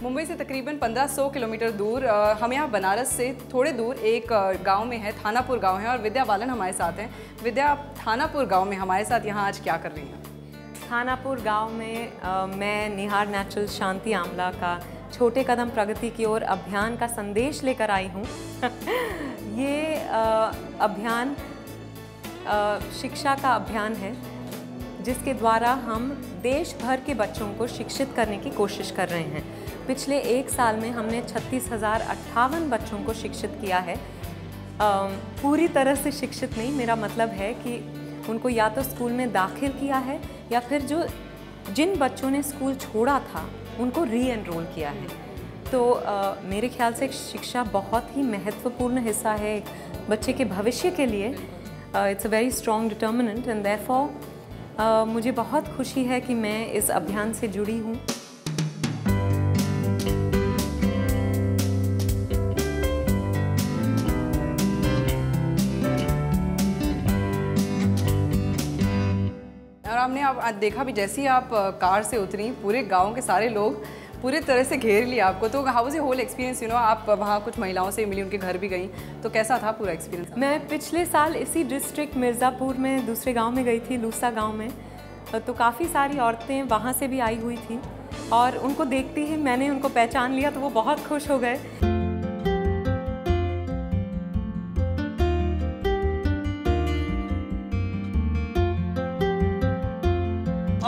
मुंबई से तकरीबन 1500 किलोमीटर दूर हम यहाँ बनारस से थोड़े दूर एक गांव में है, थानापुर गांव है, और विद्या बालन हमारे साथ हैं। विद्या, आप थानापुर गांव में हमारे साथ यहाँ आज क्या कर रही हैं? थानापुर गांव में मैं निहार नेचुरल शांति आमला का छोटे कदम प्रगति की ओर अभियान का संदेश लेकर आई हूँ। ये अभियान शिक्षा का अभियान है जिसके द्वारा हम देश भर के बच्चों को शिक्षित करने की कोशिश कर रहे हैं। पिछले 1 साल में हमने 36,058 बच्चों को शिक्षित किया है। पूरी तरह से शिक्षित नहीं, मेरा मतलब है कि उनको या तो स्कूल में दाखिल किया है या फिर जिन बच्चों ने स्कूल छोड़ा था उनको री-एनरोल किया है। तो मेरे ख्याल से शिक्षा बहुत ही महत्वपूर्ण हिस्सा है एक बच्चे के भविष्य के लिए। It's a very strong determinant and therefore मुझे बहुत खुशी है कि मैं इस अभियान से जुड़ी हूँ। और हमने आप देखा भी, जैसे ही आप कार से उतरी पूरे गांव के सारे लोग पूरी तरह से घेर लिया आपको। तो how was your whole experience? आप वहाँ कुछ महिलाओं से मिली, उनके घर भी गई, तो कैसा था पूरा एक्सपीरियंस? मैं पिछले साल इसी डिस्ट्रिक्ट मिर्ज़ापुर में दूसरे गांव में गई थी, लूसा गांव में। तो काफ़ी सारी औरतें वहाँ से भी आई हुई थी और उनको देखते ही मैंने उनको पहचान लिया, तो वो बहुत खुश हो गए।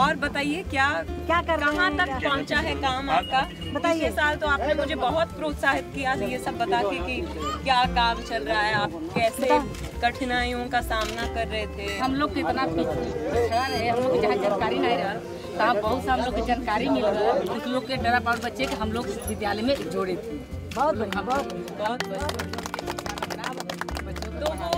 और बताइए क्या कर कहाँ तक पहुँचा है काम आपका? बताइए। साल तो आपने मुझे बहुत प्रोत्साहित किया ये सब बता के कि क्या काम चल रहा है, आप कैसे कठिनाइयों का सामना कर रहे थे। हम लोग कितना पिछड़ा रहे, हम लोग जहाँ जानकारी नहीं रहा तहाँ बहुत सा हम लोग की जानकारी मिल रहा है। कुछ लोग के डरा पार बच्चे के हम लोग विद्यालय में जोड़े थे। बहुत तो वो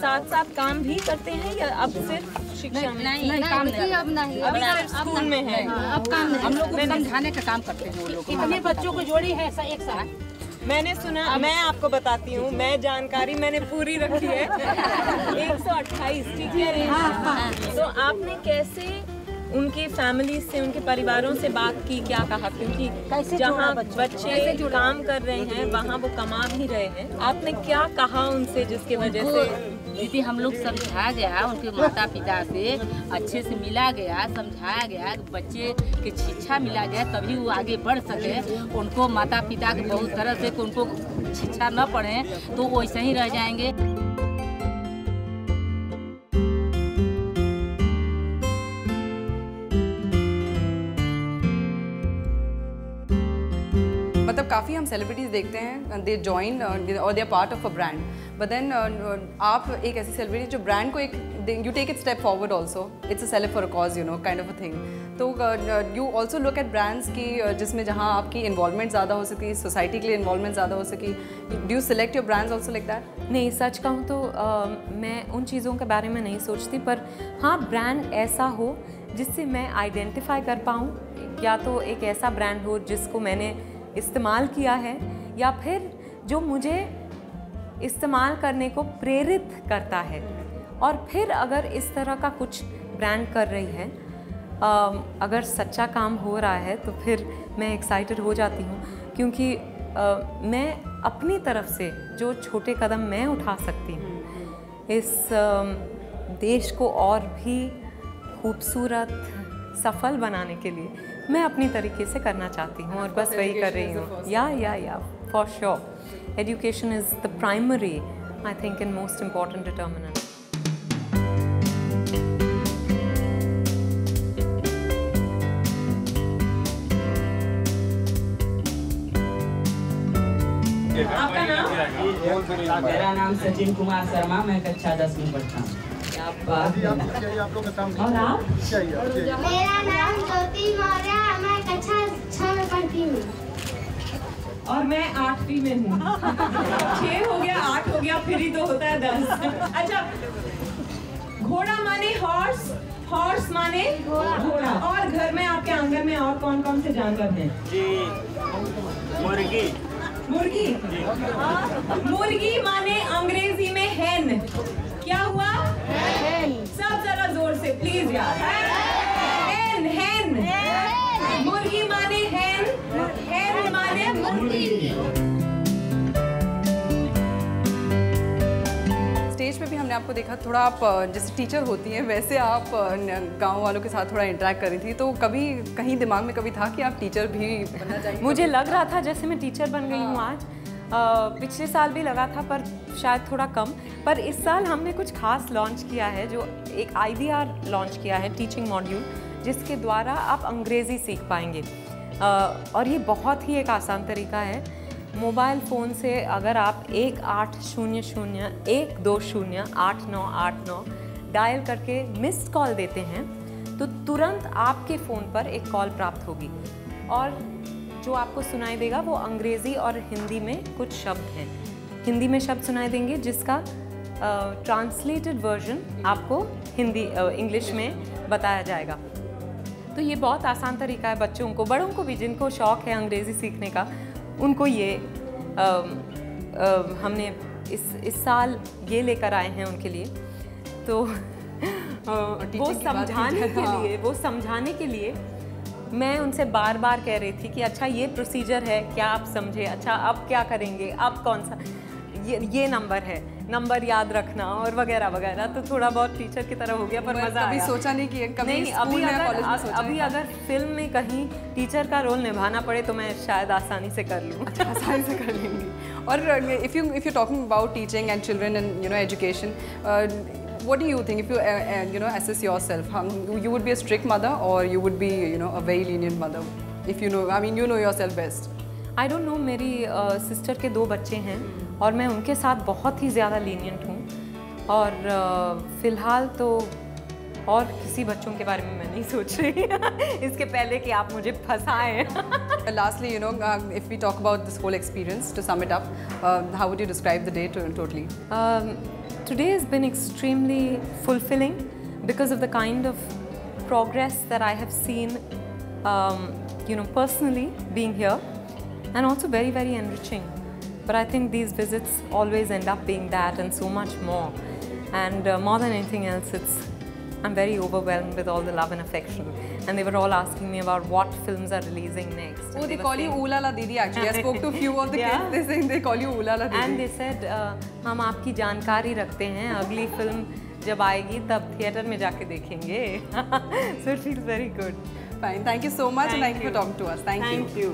साथ साथ काम भी करते हैं या अब सिर्फ शिक्षा में? नहीं, काम नहीं, अब नहीं, अभी सिर्फ स्कूल में है। अब काम नहीं, हम लोग समझाने का काम करते हैं। वो लोग कितने बच्चों को जोड़ी है एक साथ। मैंने सुना, मैं आपको बताती हूँ, मैं जानकारी मैंने पूरी रखी है। 128, ठीक है। तो आपने कैसे उनके फैमिली से, उनके परिवारों से बात की, क्या कहा? क्योंकि जहाँ बच्चे काम कर रहे हैं वहाँ वो कमा भी रहे हैं, आपने क्या कहा उनसे जिसके वजह से? दीदी, हम लोग समझाया गया, उनके माता पिता से अच्छे से मिला गया, समझाया गया, बच्चे की शिक्षा मिला गया तभी वो आगे बढ़ सके। उनको माता पिता के बहुत तरह से उनको शिक्षा न पढ़े तो वैसे ही रह जाएंगे। मतलब काफ़ी हम सेलिब्रिटीज़ देखते हैं, दे जॉइन और they are part of a brand, but then आप एक ऐसी सेलिब्रिटी जो ब्रांड को एक you take it step forward also, it's a self for a cause, kind of a thing. तो you also look at brands की जिसमें जहाँ आपकी इन्वॉल्वमेंट ज़्यादा हो सकी, सोसाइटी के लिए इन्वॉल्वमेंट ज़्यादा हो सकी। Do you select your brands also like that? नहीं, सच कहूँ तो मैं उन चीज़ों के बारे में नहीं सोचती, पर हाँ, ब्रांड ऐसा हो जिससे मैं आइडेंटिफाई कर पाऊँ, या तो एक ऐसा ब्रांड हो जिसको मैंने इस्तेमाल किया है या फिर जो मुझे इस्तेमाल करने को प्रेरित करता है। और फिर अगर इस तरह का कुछ ब्रांड कर रही है, अगर सच्चा काम हो रहा है तो फिर मैं एक्साइटेड हो जाती हूँ, क्योंकि मैं अपनी तरफ से जो छोटे कदम मैं उठा सकती हूँ इस देश को और भी खूबसूरत, सफल बनाने के लिए मैं अपनी तरीके से करना चाहती हूँ और बस वही कर रही हूँ। या for sure education is the primary, I think, and most important determinant. आपका नाम? मेरा नाम सचिन कुमार शर्मा, मैं कक्षा 10 में पढ़ता हूँ। और आप? मेरा नाम ज्योति मौर्य, मैं कक्षा 6 में पढ़ती हूँ। और मैं 8वीं में हूँ। 6 हो गया, 8 हो गया, फिर ही तो होता है 10। अच्छा, घोड़ा माने हॉर्स, हॉर्स माने घोड़ा। और घर में आपके आंगन में और कौन कौन से जानवर हैं? मुर्गी। मुर्गी? मुर्गी माने अंग्रेजी में हैन। क्या हुआ? हैन। सब जरा जोर से प्लीज यार। हैन, हैन। मुर्गी माने हैन, हैन आपको देखा थोड़ा आप जैसे टीचर होती हैं वैसे आप गांव वालों के साथ थोड़ा इंटरेक्ट कर रही थी, तो कभी कहीं दिमाग में कभी था कि आप टीचर भी बनना चाहिए? मुझे लग रहा था जैसे मैं टीचर बन गई हूँ आज। पिछले साल भी लगा था पर शायद थोड़ा कम। पर इस साल हमने कुछ खास लॉन्च किया है, जो एक IBR लॉन्च किया है, टीचिंग मॉड्यूल, जिसके द्वारा आप अंग्रेज़ी सीख पाएंगे। और ये बहुत ही एक आसान तरीका है। मोबाइल फ़ोन से अगर आप 1800-120-8989 डायल करके मिस्ड कॉल देते हैं तो तुरंत आपके फ़ोन पर एक कॉल प्राप्त होगी और जो आपको सुनाई देगा वो अंग्रेज़ी और हिंदी में कुछ शब्द हैं। हिंदी में शब्द सुनाई देंगे जिसका ट्रांसलेटेड वर्जन आपको इंग्लिश में बताया जाएगा। तो ये बहुत आसान तरीका है बच्चों को, बड़ों को भी, जिनको शौक़ है अंग्रेज़ी सीखने का, उनको ये हमने इस साल ये लेकर आए हैं उनके लिए। तो वो समझाने के लिए मैं उनसे बार बार कह रही थी कि अच्छा ये प्रोसीजर है, क्या आप समझे, अच्छा अब क्या करेंगे, अब कौन सा ये नंबर है, नंबर याद रखना और वगैरह वगैरह। तो थोड़ा बहुत टीचर की तरह हो गया, पर मज़ा आया। कभी सोचा नहीं कि कभी नहीं, अभी अगर फिल्म में कहीं टीचर का रोल निभाना पड़े तो मैं शायद आसानी से कर लूँ। अच्छा, आसानी से कर लेंगी। और if you're talking about teaching and children and education, what do you think if you assess yourself? You would be a strict mother or you would be a very lenient mother? If you know yourself best. I don't know, मेरी sister के 2 बच्चे हैं और मैं उनके साथ बहुत ही ज़्यादा लीनियंट हूँ और फ़िलहाल तो और किसी बच्चों के बारे में मैं नहीं सोच रही इसके पहले कि आप मुझे फंसाएं। Lastly, if we talk about this whole experience, to sum it up, how would you describe the day totally? Today has been extremely fulfilling because of the kind of progress that I have seen, personally being here, and also very, very enriching. But I think these visits always end up being that and so much more. And more than anything else, I'm very overwhelmed with all the love and affection. And they were all asking me about what films are releasing next. Oh, they call you Ooh La La Didi actually. I spoke to a few of the kids. They call you Ooh La La Didi. And they said, हम आपकी जानकारी रखते हैं, अगली film जब आएगी तब theatre में जाके देखेंगे. So it feels very good. Fine. Thank you so much and thank you for talking to us. Thank you.